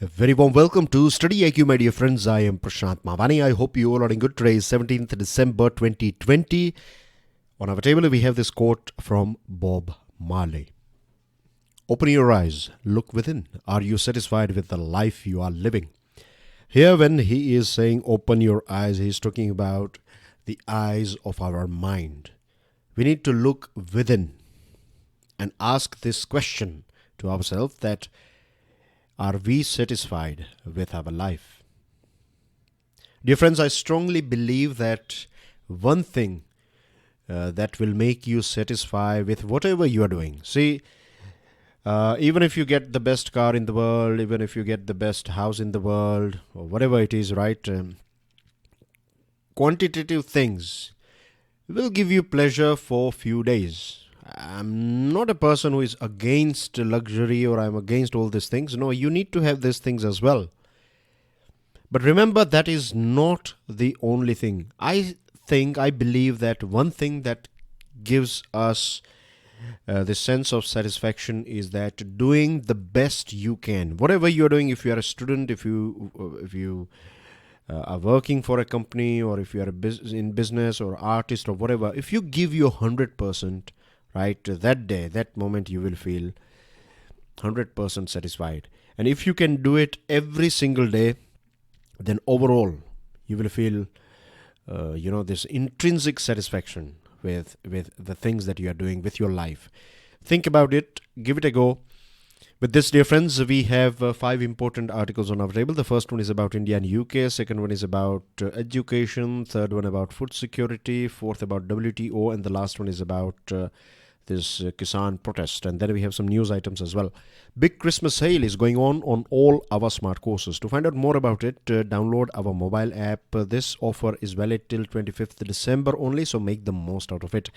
A very warm welcome to StudyIQ, my dear friends. I am Prashant Mavani. I hope you all are doing good. Today is 17th December 2020. On our table, we have this quote from Bob Marley. Open your eyes, look within. Are you satisfied with the life you are living? Here, when he is saying open your eyes, he is talking about the eyes of our mind. We need to look within and ask this question to ourselves that are we satisfied with our life? Dear friends, I strongly believe that one thing that will make you satisfied with whatever you are doing. See, even if you get the best car in the world, even if you get the best house in the world, or whatever it is, right? Quantitative things will give you pleasure for a few days. I'm not a person who is against luxury or I'm against all these things. No, you need to have these things as well. But remember, that is not the only thing. I believe that one thing that gives us the sense of satisfaction is that doing the best you can. Whatever you're doing, if you are a student, if you are working for a company, or if you are in business or artist or whatever, if you give your 100%, right, that day, that moment, you will feel 100% satisfied. And if you can do it every single day, then overall you will feel this intrinsic satisfaction with the things that you are doing with your life. Think about it, give it a go. With this, dear friends, we have 5 important articles on our table. The first one is about India and UK. Second one is about education. Third one about food security. Fourth about WTO. And the last one is about this Kisan protest. And then we have some news items as well. Big Christmas sale is going on all our smart courses. To find out more about it, download our mobile app. This offer is valid till 25th December only, so make the most out of it.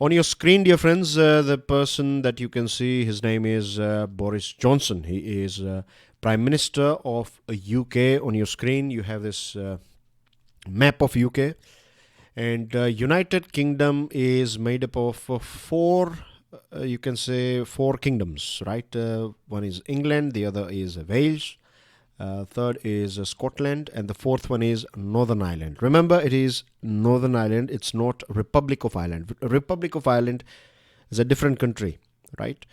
On your screen, dear friends, the person that you can see, his name is Boris Johnson. He is Prime Minister of UK. On your screen, you have this map of UK. And United Kingdom is made up of four kingdoms, right? One is England, the other is Wales, third is Scotland, and the fourth one is Northern Ireland. Remember, it is Northern Ireland, it's not Republic of Ireland. Republic of Ireland is a different country, right?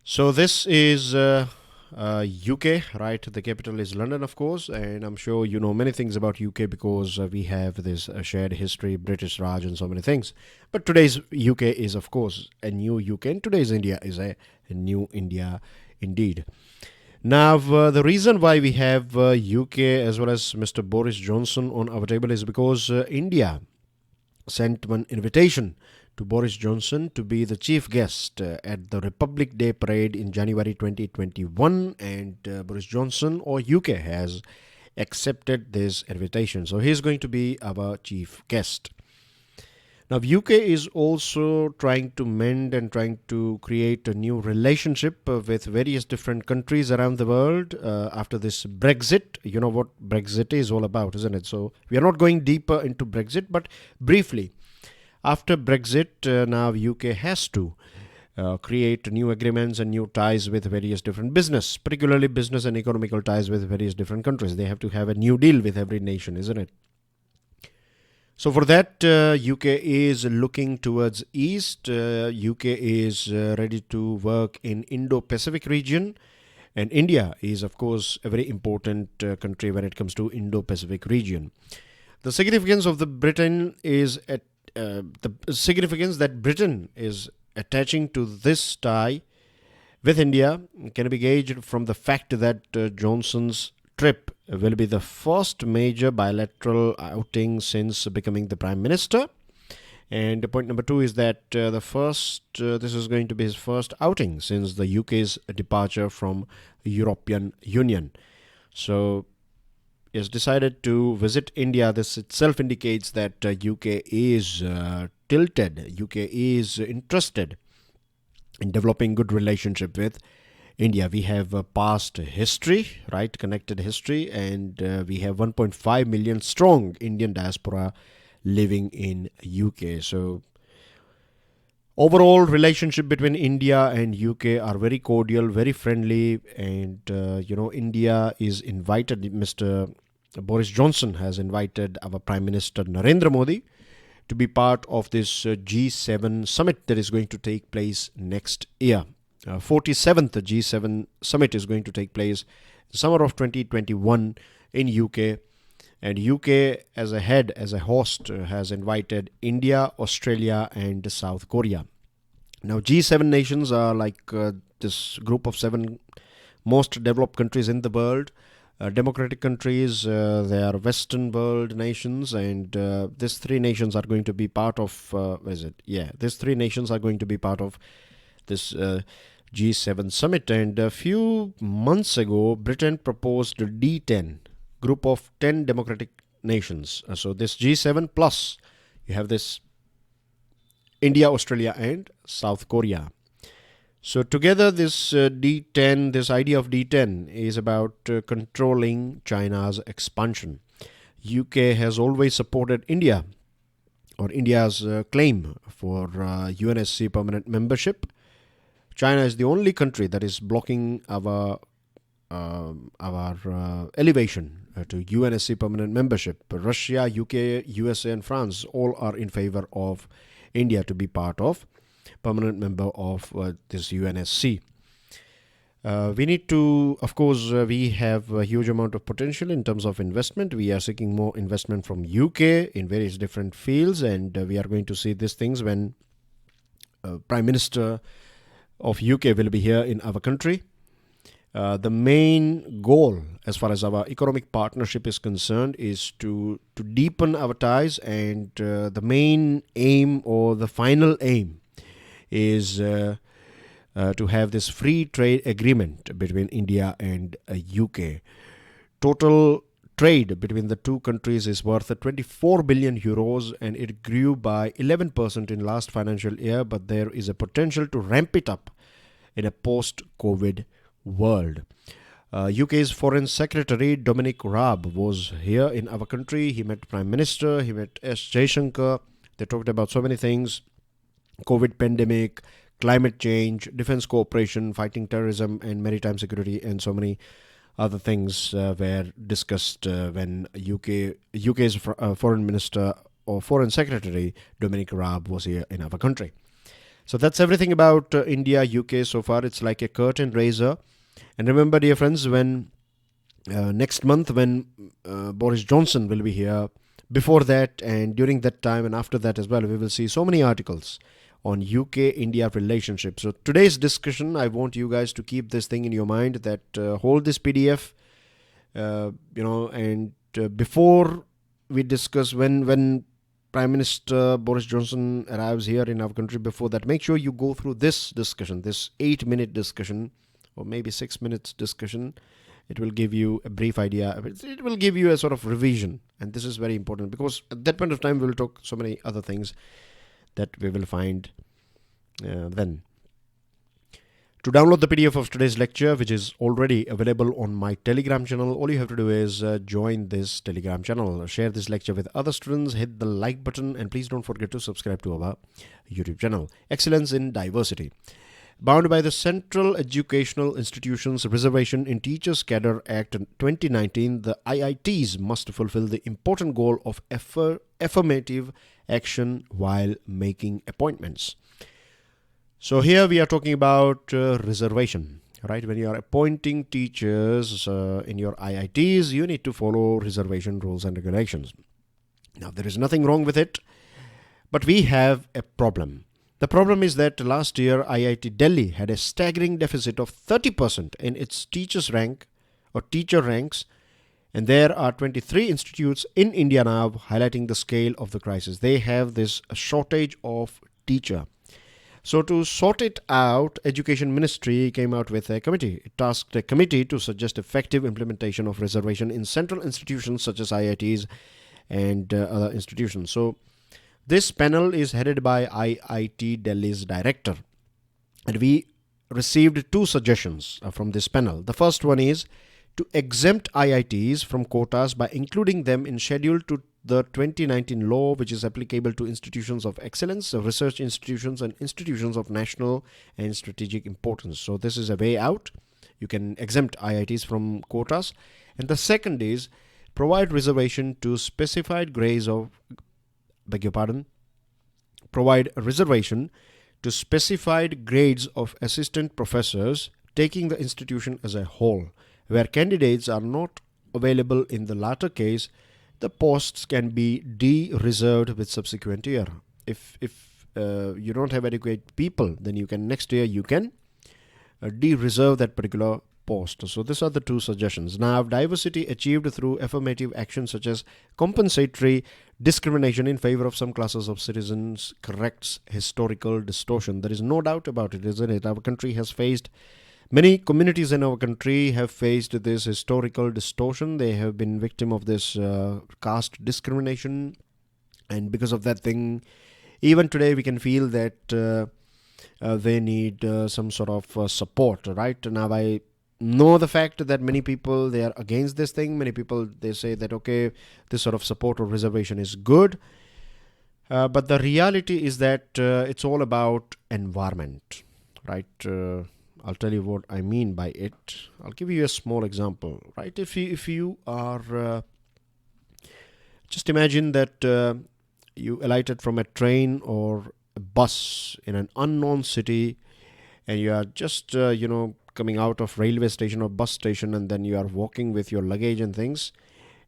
So this is UK, right? The capital is London, of course, and I'm sure you know many things about UK because we have this shared history, British Raj, and so many things. But today's UK is, of course, a new UK, and today's India is a new India indeed. Now, the reason why we have UK as well as Mr. Boris Johnson on our table is because India sent one invitation to Boris Johnson to be the chief guest at the Republic Day parade in January 2021, and Boris Johnson or UK has accepted this invitation. So he's going to be our chief guest. Now, UK is also trying to mend and trying to create a new relationship with various different countries around the world after this Brexit. You know what Brexit is all about, isn't it? So we are not going deeper into Brexit, but briefly, after Brexit, now UK has to create new agreements and new ties with various different business, particularly business and economical ties with various different countries. They have to have a new deal with every nation, isn't it? So for that, UK is looking towards East. UK is ready to work in Indo-Pacific region. And India is, of course, a very important country when it comes to Indo-Pacific region. The significance of the Britain is the significance that Britain is attaching to this tie with India can be gauged from the fact that Johnson's trip will be the first major bilateral outing since becoming the Prime Minister. And point number 2 is that this is going to be his first outing since the UK's departure from European Union. So he has decided to visit India. This itself indicates that UK is tilted. UK is interested in developing good relationship with India. We have past history, right? Connected history, and we have 1.5 million strong Indian diaspora living in UK. So Overall relationship between India and UK are very cordial, very friendly, and India is invited. Mr. Boris Johnson has invited our Prime Minister Narendra Modi to be part of this G7 summit that is going to take place next year. 47th G7 summit is going to take place in summer of 2021 in UK. And UK as a host, has invited India, Australia and South Korea. Now G7 nations are like this group of 7 most developed countries in the world. Democratic countries, they are Western world nations, and these 3 nations are going to be part of, these 3 nations are going to be part of this G7 summit. And a few months ago, Britain proposed D10, group of 10 democratic nations. So this G7 plus, you have this India, Australia and South Korea. So together this D10, this idea of D10 is about controlling China's expansion. UK has always supported India, or India's claim for UNSC permanent membership. China is the only country that is blocking our elevation to UNSC permanent membership. Russia, UK, USA and France all are in favor of India to be part of permanent member of this UNSC. We need to, of course, we have a huge amount of potential in terms of investment. We are seeking more investment from UK in various different fields, and we are going to see these things when Prime Minister of UK will be here in our country. The main goal as far as our economic partnership is concerned is to deepen our ties, and the main aim or the final aim is to have this free trade agreement between India and UK. Total trade between the two countries is worth 24 billion euros, and it grew by 11% in last financial year, but there is a potential to ramp it up in a post-COVID world. UK's Foreign Secretary Dominic Raab was here in our country. He met Prime Minister, he met S. Jaishankar. They talked about so many things: COVID pandemic, climate change, defense cooperation, fighting terrorism and maritime security, and so many other things were discussed when UK's Foreign Minister or Foreign Secretary Dominic Raab was here in our country. So that's everything about India, UK so far. It's like a curtain raiser. And remember, dear friends, when next month when Boris Johnson will be here, before that and during that time and after that as well, we will see so many articles on UK-India relationship. So today's discussion, I want you guys to keep this thing in your mind, that hold this PDF, and before we discuss when Prime Minister Boris Johnson arrives here in our country, before that, make sure you go through this discussion, this 8-minute discussion, or maybe 6 minutes discussion. It will give you a brief idea. It will give you a sort of revision. And this is very important, because at that point of time, we will talk so many other things that we will find then. To download the PDF of today's lecture, which is already available on my Telegram channel, all you have to do is join this Telegram channel, share this lecture with other students, hit the like button, and please don't forget to subscribe to our YouTube channel. Excellence in Diversity. Bound by the Central Educational Institutions Reservation in Teachers Cadre Act 2019, the IITs must fulfill the important goal of affirmative action while making appointments. So here we are talking about reservation, right? When you are appointing teachers in your IITs, you need to follow reservation rules and regulations. Now, there is nothing wrong with it, but we have a problem. The problem is that last year, IIT Delhi had a staggering deficit of 30% in its teachers rank or teacher ranks, and there are 23 institutes in India now, highlighting the scale of the crisis. They have this shortage of teacher. So to sort it out, Education Ministry came out with a committee. It tasked a committee to suggest effective implementation of reservation in central institutions such as IITs and other institutions. So this panel is headed by IIT Delhi's director, and we received 2 suggestions from this panel. The first one is to exempt IITs from quotas by including them in schedule to the 2019 law, which is applicable to institutions of excellence, research institutions, and institutions of national and strategic importance. So this is a way out. You can exempt IITs from quotas. And the second is provide reservation to specified grades of, provide a reservation to specified grades of assistant professors, taking the institution as a whole. Where candidates are not available in the latter case, the posts can be de-reserved with subsequent year. If you don't have adequate people, then you can next year you can de-reserve that particular post. So these are the two suggestions. Now, diversity achieved through affirmative actions such as compensatory discrimination in favor of some classes of citizens corrects historical distortion. There is no doubt about it, isn't it? Our country has faced, many communities in our country have faced this historical distortion. They have been victim of this caste discrimination, and because of that thing, even today we can feel that they need some sort of support, right? Now, I know the fact that many people, they are against this thing. Many people, they say that, okay, this sort of support or reservation is good. But the reality is that it's all about environment, right? I'll tell you what I mean by it. I'll give you a small example, right? If you are, just imagine that you alighted from a train or a bus in an unknown city, and you are just, coming out of railway station or bus station, and then you are walking with your luggage and things,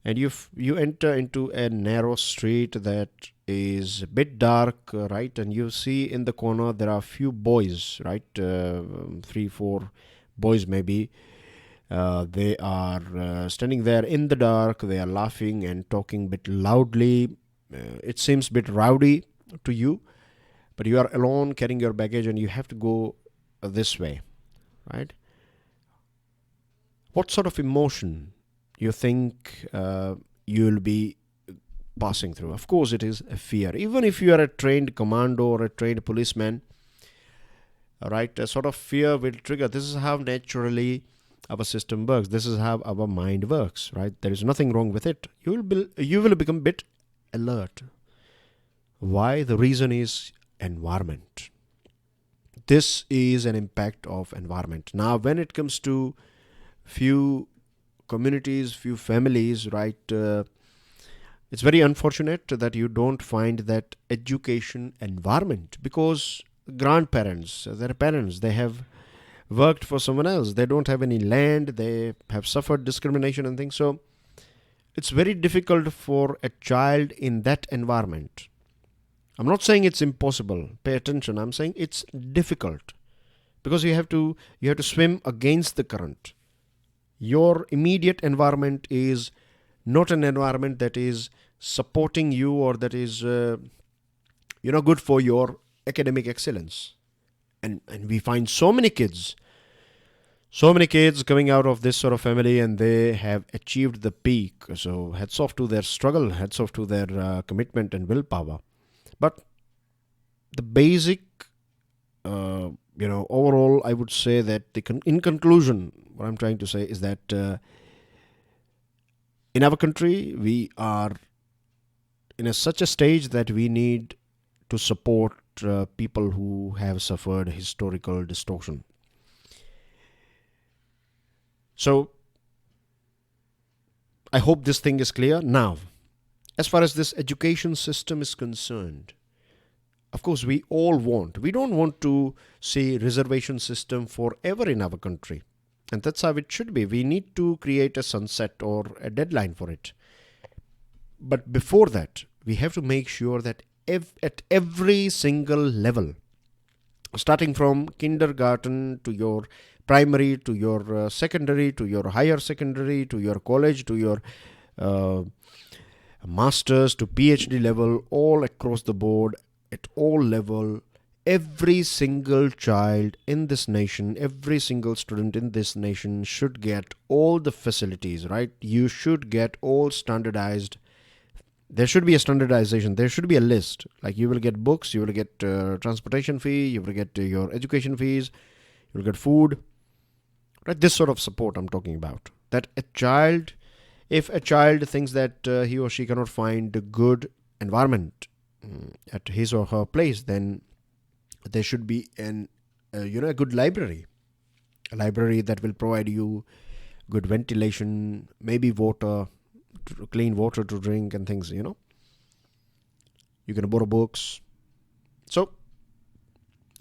and you enter into a narrow street that is a bit dark, right? And you see in the corner there are a few boys, right? 3-4 boys maybe. They are standing there in the dark. They are laughing and talking a bit loudly. It seems a bit rowdy to you, but you are alone carrying your baggage and you have to go this way, right? What sort of emotion you think you'll be passing through? Of course, it is a fear. Even if you are a trained commando or a trained policeman, right, a sort of fear will trigger. This is how naturally our system works. This is how our mind works, right? There is nothing wrong with it. You will become a bit alert. Why? The reason is environment. This is an impact of environment. Now, when it comes to few communities, few families, right, it's very unfortunate that you don't find that education environment, because grandparents, their parents, they have worked for someone else. They don't have any land. They have suffered discrimination and things. So it's very difficult for a child in that environment. I'm not saying it's impossible. Pay attention. I'm saying it's difficult, because you have to swim against the current. Your immediate environment is not an environment that is supporting you or that is good for your academic excellence. And we find so many kids coming out of this sort of family, and they have achieved the peak. So hats off to their struggle, hats off to their commitment and willpower. But the basic, overall, I would say that in conclusion, what I'm trying to say is that in our country, we are in such a stage that we need to support people who have suffered historical distortion. So I hope this thing is clear. Now, as far as this education system is concerned, of course, we don't want to see reservation system forever in our country. And that's how it should be. We need to create a sunset or a deadline for it. But before that, we have to make sure that at every single level, starting from kindergarten to your primary, to your secondary, to your higher secondary, to your college, to your master's, to PhD level, all across the board, at all level, every single child in this nation, every single student in this nation should get all the facilities, right? You should get all standardized. There should be a standardization. There should be a list. Like, you will get books, you will get transportation fee, you will get your education fees, you will get food. Right? This sort of support I'm talking about. That a child If a child thinks that he or she cannot find a good environment at his or her place, then there should be a good library, a library that will provide you good ventilation, maybe water, clean water to drink and things. You can borrow books. So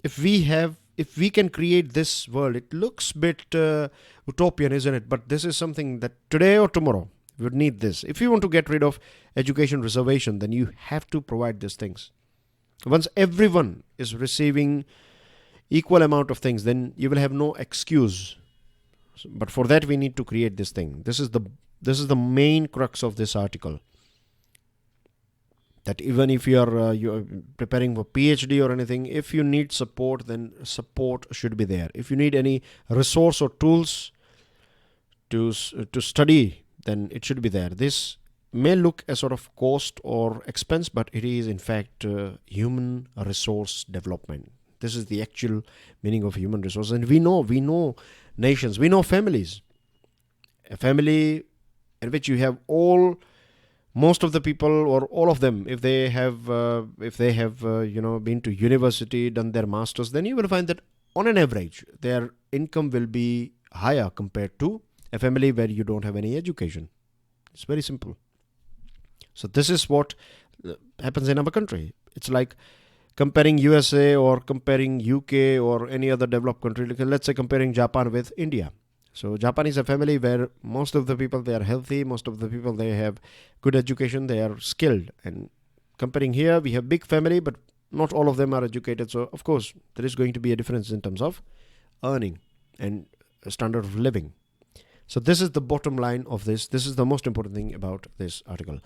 if we can create this world, it looks a bit utopian, isn't it? But this is something that today or tomorrow we would need this. If you want to get rid of education reservation, then you have to provide these things. Once everyone is receiving equal amount of things, then you will have no excuse. But for that, we need to create this thing. This is the main crux of this article. That even if you're preparing for PhD or anything, if you need support, then support should be there. If you need any resource or tools to study, then it should be there. This may look a sort of cost or expense, but it is in fact human resource development. This is the actual meaning of human resource. And we know nations, we know families. A family in which you have most of the people or all of them, if they have been to university, done their masters, then you will find that on an average their income will be higher compared to a family where you don't have any education. It's very simple. So this is what happens in our country. It's like comparing USA or comparing UK or any other developed country. Let's say comparing Japan with India. So Japan is a family where most of the people, they are healthy. Most of the people, they have good education. They are skilled. And comparing here, we have big family, but not all of them are educated. So of course, there is going to be a difference in terms of earning and standard of living. So this is the bottom line of this. This is the most important thing about this article.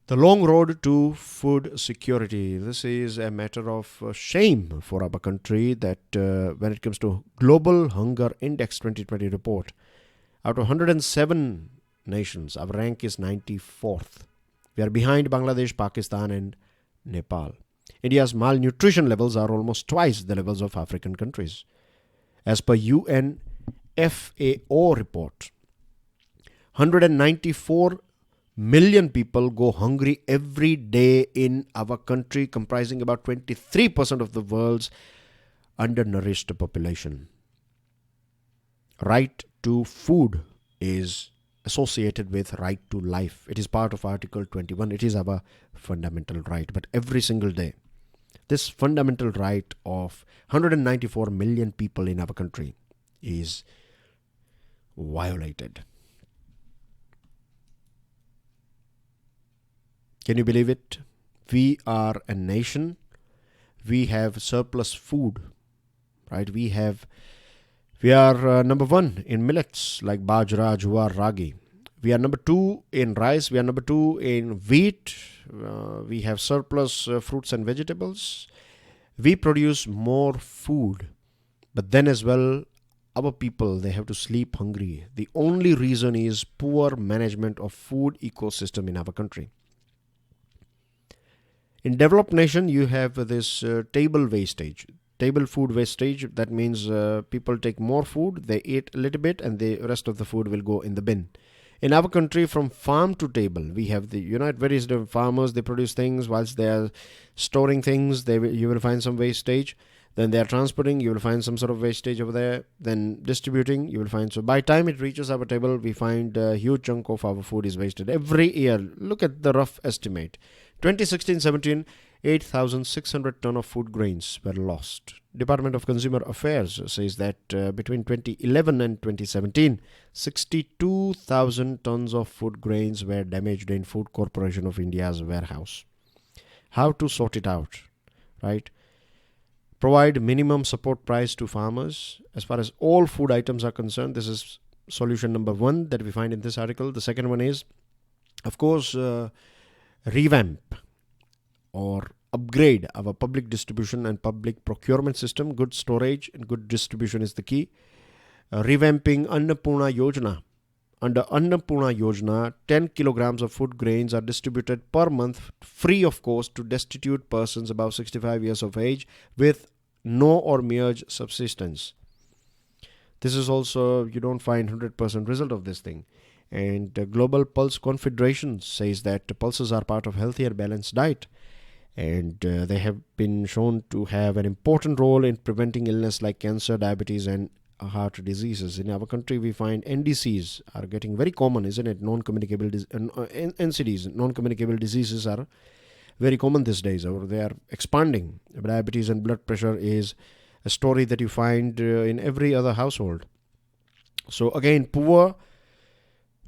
The long road to food security. This is a matter of shame for our country that when it comes to Global Hunger Index 2020 report, out of 107 nations, our rank is 94th. We are behind Bangladesh, Pakistan and Nepal. India's malnutrition levels are almost twice the levels of African countries. As per UN FAO report, 194 million people go hungry every day in our country, comprising about 23% of the world's undernourished population. Right to food is associated with right to life. It is part of Article 21. It is our fundamental right. But every single day, this fundamental right of 194 million people in our country is violated. Can you believe it? We are a nation. We have surplus food, right? We are number one in millets like bajra, jowar, ragi. We are number two in rice. We are number two in wheat. We have surplus fruits and vegetables. We produce more food, but then as well, our people, they have to sleep hungry. The only reason is poor management of food ecosystem in our country. In developed nation, you have this table wastage, table food wastage. That means people take more food, they eat a little bit, and the rest of the food will go in the bin. In our country, from farm to table, we have various different farmers. They produce things. Whilst they are storing things, you will find some wastage. Then they are transporting, you will find some sort of wastage over there. Then distributing, you will find. So by the time it reaches our table, we find a huge chunk of our food is wasted. Every year, look at the rough estimate. 2016-17, 8,600 ton of food grains were lost. Department of Consumer Affairs says that between 2011 and 2017, 62,000 tons of food grains were damaged in Food Corporation of India's warehouse. How to sort it out, right? Provide minimum support price to farmers. As far as all food items are concerned, this is solution number one that we find in this article. The second one is, of course, revamp or upgrade our public distribution and public procurement system. Good storage and good distribution is the key. Revamping Annapurna Yojana. Under Annapurna Yojana, 10 kilograms of food grains are distributed per month, free of cost, to destitute persons above 65 years of age with no or mere subsistence. This is also, you don't find 100% result of this thing. And the Global Pulse Confederation says that pulses are part of healthier, balanced diet. And they have been shown to have an important role in preventing illness like cancer, diabetes, and heart diseases. In our country, we find NDCs are getting very common, isn't it? Non-communicable NCDs, non-communicable diseases are very common these days, or they are expanding. Diabetes and blood pressure is a story that you find in every other household. So again, poor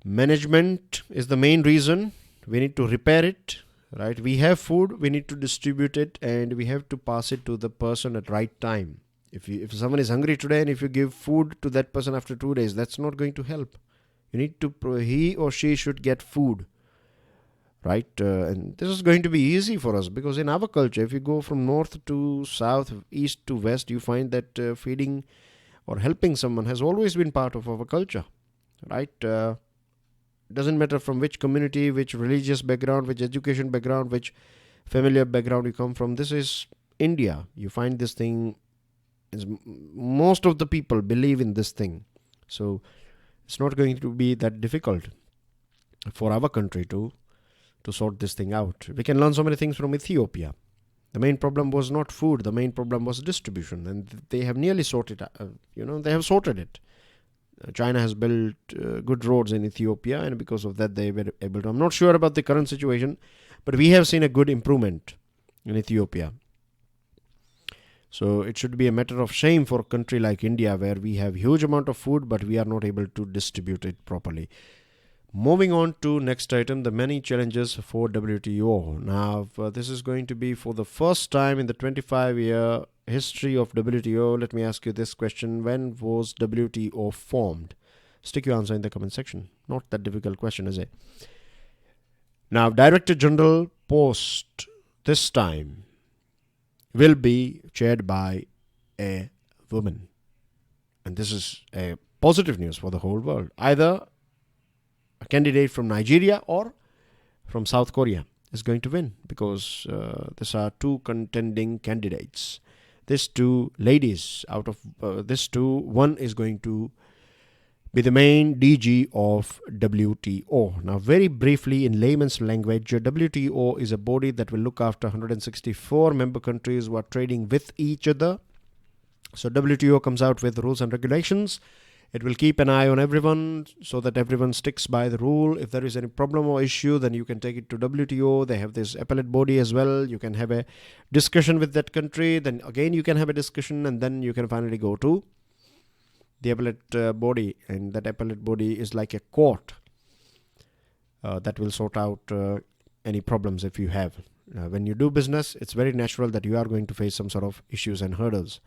management is the main reason. We need to repair it, right? We have food, we need to distribute it, and we have to pass it to the person at right time. If someone is hungry today and if you give food to that person after 2 days, that's not going to help. You need to, he or she should get food, right? And this is going to be easy for us because in our culture, if you go from north to south, east to west, you find that feeding or helping someone has always been part of our culture, right? Doesn't matter from which community, which religious background, which education background, which familiar background you come from. This is India. You find this thing is most of the people believe in this thing. So it's not going to be that difficult for our country to sort this thing out. We can learn so many things from Ethiopia. The main problem was not food. The main problem was distribution. And they have nearly sorted they have sorted it. China has built good roads in Ethiopia, and because of that they were able to. I'm not sure about the current situation, but we have seen a good improvement in Ethiopia. So it should be a matter of shame for a country like India where we have huge amount of food but we are not able to distribute it properly. Moving on to next item, the many challenges for WTO. Now this is going to be for the first time in the 25-year history of WTO. Let me ask you this question. When was WTO formed? Stick your answer in the comment section. Not that difficult question, is it? Now, Director General post this time will be chaired by a woman. And this is a positive news for the whole world. Either a candidate from Nigeria or from South Korea is going to win because these are two contending candidates. These two ladies, out of these two, one is going to be the main DG of WTO. Now, very briefly in layman's language, WTO is a body that will look after 164 member countries who are trading with each other. So WTO comes out with rules and regulations. It will keep an eye on everyone so that everyone sticks by the rule. If there is any problem or issue, then you can take it to WTO. They have this appellate body as well. You can have a discussion with that country. Then again, you can have a discussion and then you can finally go to the appellate body. And that appellate body is like a court that will sort out any problems if you have. When you do business, it's very natural that you are going to face some sort of issues and hurdles.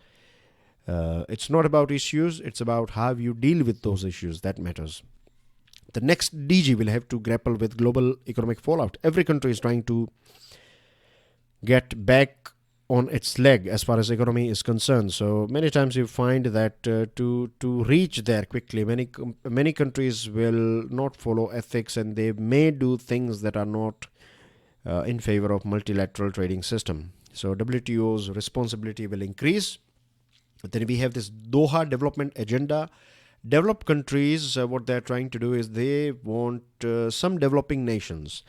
It's not about issues, it's about how you deal with those issues that matters. The next DG will have to grapple with global economic fallout. Every country is trying to get back on its leg as far as economy is concerned. So many times you find that to reach there quickly, many countries will not follow ethics and they may do things that are not in favor of multilateral trading system. So WTO's responsibility will increase. Then we have this Doha development agenda. Developed countries, what they're trying to do is they want some developing nations.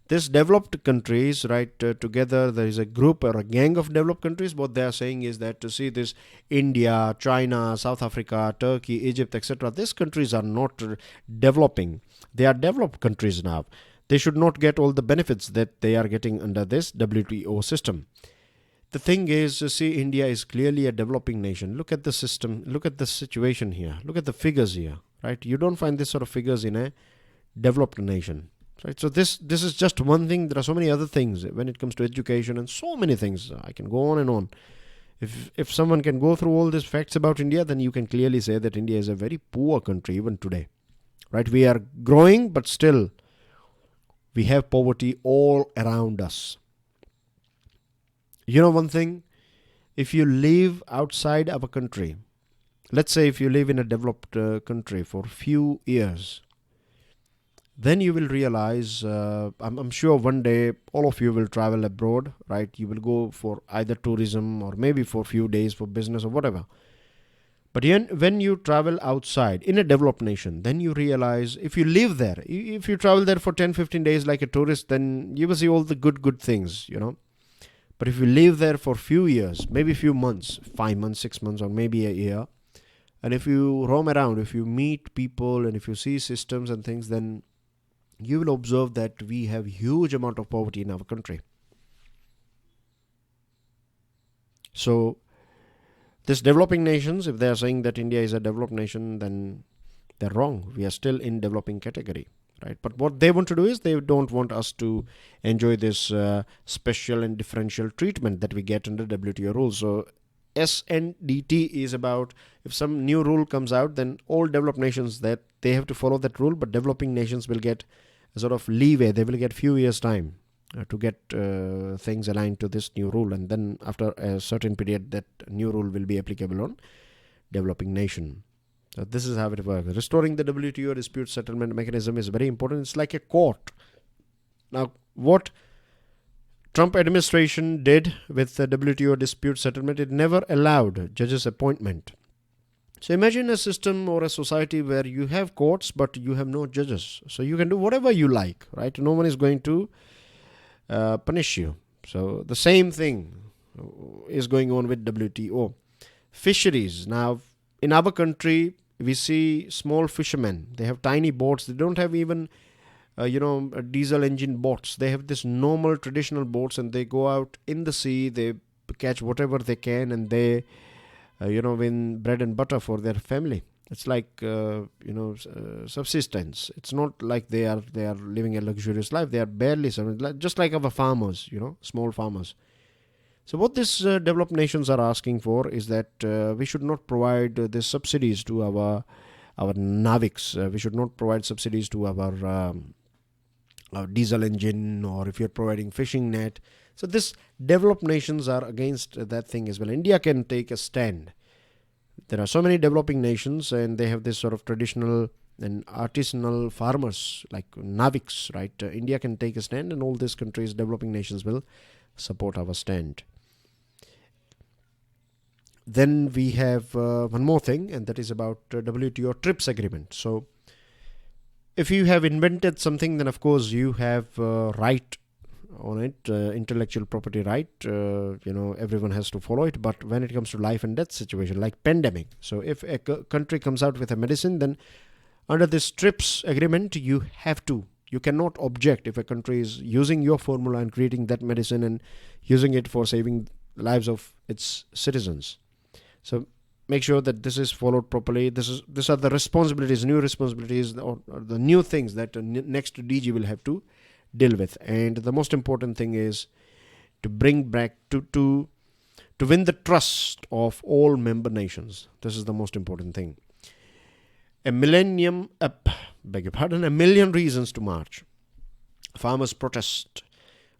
This developed countries, right, together there is a group or a gang of developed countries. What they are saying is that to see this India, China, South Africa, Turkey, Egypt, etc. These countries are not developing. They are developed countries now. They should not get all the benefits that they are getting under this WTO system. The thing is, see, India is clearly a developing nation. Look at the system. Look at the situation here. Look at the figures here, right? You don't find this sort of figures in a developed nation, right? So this is just one thing. There are so many other things when it comes to education and so many things. I can go on and on. If someone can go through all these facts about India, then you can clearly say that India is a very poor country even today, right? We are growing, but still we have poverty all around us. You know one thing, if you live outside our country, let's say if you live in a developed country for a few years, then you will realize, I'm sure one day all of you will travel abroad, right? You will go for either tourism or maybe for a few days for business or whatever. But when you travel outside in a developed nation, then you realize if you live there, if you travel there for 10, 15 days like a tourist, then you will see all the good things, But if you live there for few years, maybe few months, 5 months, 6 months, or maybe a year, and if you roam around, if you meet people and if you see systems and things, then you will observe that we have huge amount of poverty in our country. So this developing nations, if they are saying that India is a developed nation, then they're wrong. We are still in developing category, right? But what they want to do is they don't want us to enjoy this special and differential treatment that we get under WTO rules. So SNDT is about if some new rule comes out, then all developed nations that they have to follow that rule, but developing nations will get a sort of leeway. They will get few years time to get things aligned to this new rule, and then after a certain period that new rule will be applicable on developing nation. So this is how it works. Restoring the WTO dispute settlement mechanism is very important. It's like a court. Now what Trump administration did with the WTO dispute settlement, it never allowed judges appointment. So imagine a system or a society where you have courts but you have no judges. So you can do whatever you like, right? No one is going to punish you. So the same thing is going on with WTO. Fisheries. Now in our country we see small fishermen. They have tiny boats. They don't have even diesel engine boats. They have this normal traditional boats, and they go out in the sea. They catch whatever they can, and they win bread and butter for their family. It's like subsistence. It's not like they are living a luxurious life. They are barely just like our farmers, small farmers. So what these developed nations are asking for is that we should not provide these subsidies to our navics. We should not provide subsidies to our diesel engine, or if you're providing fishing net. So this developed nations are against that thing as well. India can take a stand. There are so many developing nations, and they have this sort of traditional and artisanal farmers like navics, right? India can take a stand, and all these countries, developing nations, will support our stand. Then we have one more thing, and that is about WTO TRIPS agreement. So if you have invented something, then of course you have right on it, intellectual property right. Everyone has to follow it. But when it comes to life and death situation, like pandemic, so if a country comes out with a medicine, then under this TRIPS agreement, you cannot object if a country is using your formula and creating that medicine and using it for saving lives of its citizens. So make sure that this is followed properly. These are the responsibilities, new responsibilities, or the new things that next DG will have to deal with. And the most important thing is to bring back to win the trust of all member nations. This is the most important thing. A million reasons to march. Farmers' protest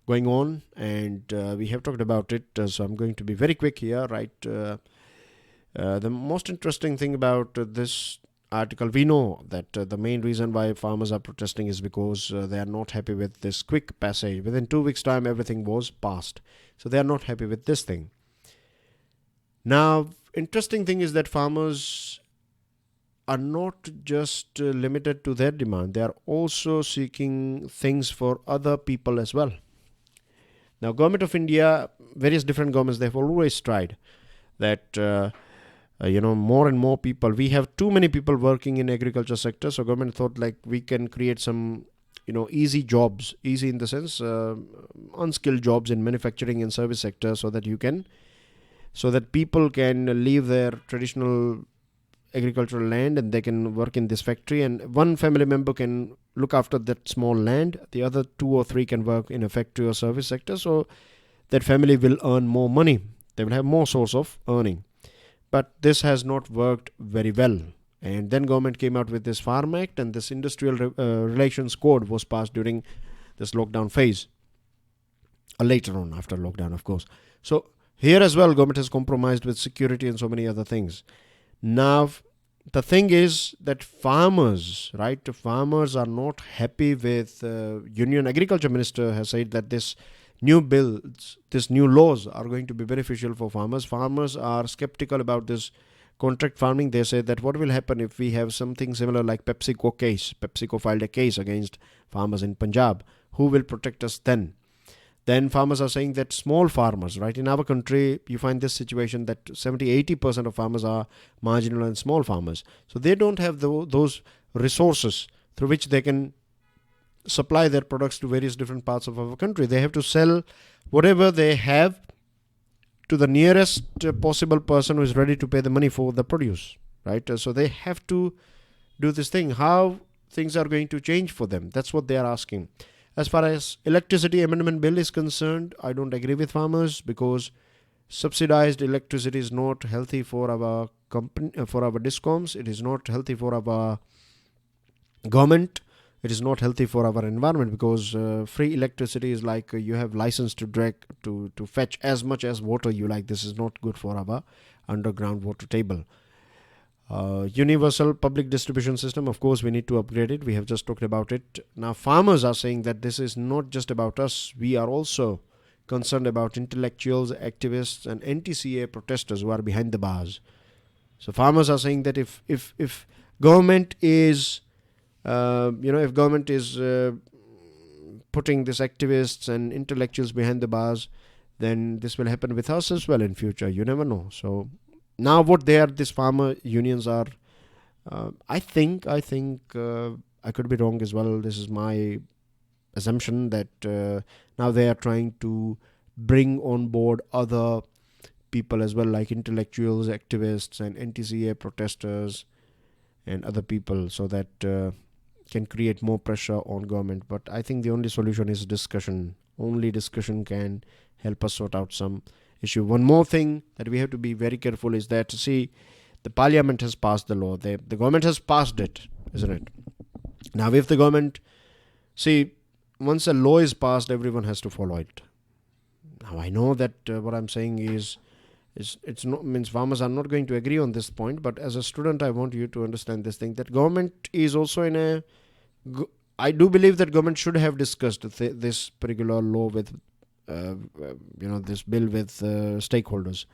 going on, and we have talked about it. So I'm going to be very quick here, right? The most interesting thing about this article, we know that the main reason why farmers are protesting is because they are not happy with this quick passage. Within 2 weeks' time, everything was passed. So they are not happy with this thing. Now, interesting thing is that farmers are not just limited to their demand. They are also seeking things for other people as well. Now, Government of India, various different governments, they have always tried that more and more people. We have too many people working in agriculture sector. So government thought like we can create some easy jobs, easy in the sense unskilled jobs in manufacturing and service sector, so that people can leave their traditional agricultural land and they can work in this factory, and one family member can look after that small land, the other 2 or 3 can work in a factory or service sector, so that family will earn more money. They will have more source of earning. But this has not worked very well. And then government came out with this Farm Act, and this Industrial Relations Code was passed during this lockdown phase. Later on, after lockdown, of course. So here as well, government has compromised with security and so many other things. Now, the thing is that farmers are not happy with Union Agriculture Minister has said that this new bills, these new laws are going to be beneficial for farmers. Farmers are skeptical about this contract farming, they say that what will happen if we have something similar like PepsiCo case. PepsiCo filed a case against farmers in Punjab. Who will protect us then? Then farmers are saying that small farmers, right? In our country, you find this situation that 70-80% of farmers are marginal and small farmers. So they don't have those resources through which they can supply their products to various different parts of our country. They have to sell whatever they have to the nearest possible person who is ready to pay the money for the produce, right? So they have to do this thing. How things are going to change for them? That's what they are asking. As far as electricity amendment bill is concerned, I don't agree with farmers because subsidized electricity is not healthy for our company, for our discoms. It is not healthy for our government. It is not healthy for our environment because free electricity is like you have license to fetch as much as water you like. This is not good for our underground water table. Universal public distribution system, of course we need to upgrade it. We have just talked about it. Now farmers are saying that this is not just about us. We are also concerned about intellectuals, activists and NCERT protesters who are behind the bars. So farmers are saying that if government is if government is putting these activists and intellectuals behind the bars, then this will happen with us as well in future. You never know. So now what these farmer unions are, I think I could be wrong as well. This is my assumption that now they are trying to bring on board other people as well, like intellectuals, activists and NCERT protesters and other people, so that can create more pressure on government. But I think the only solution is discussion. Only discussion can help us sort out some issue. One more thing that we have to be very careful is that, see, the parliament has passed the law. The government has passed it, isn't it? Now, if the government, see, once a law is passed, everyone has to follow it. Now, I know that what I'm saying is it's not means farmers are not going to agree on this point, but as a student, I want you to understand this thing, that government is also in I do believe that government should have discussed this particular law with this bill with stakeholders.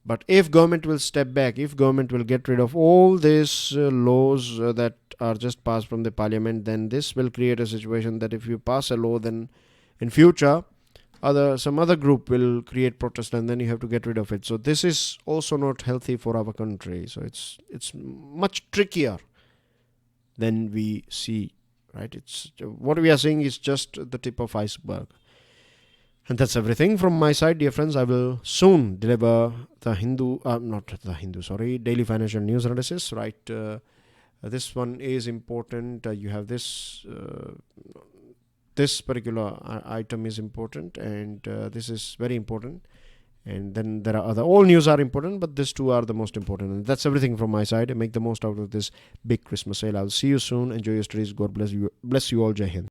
But if government will step back, if government will get rid of all these laws that are just passed from the parliament, then this will create a situation that if you pass a law, then in future some other group will create protest and then you have to get rid of it. So this is also not healthy for our country. So it's much trickier than we see, right? It's what we are saying is just the tip of iceberg. And that's everything from my side, dear friends. I will soon deliver the daily financial news analysis, right? This one is important. You have this particular item is important, and this is very important. And then there are all news are important, but these two are the most important. And that's everything from my side. Make the most out of this big Christmas sale. I'll see you soon. Enjoy your studies. God bless you all. Jai Hind.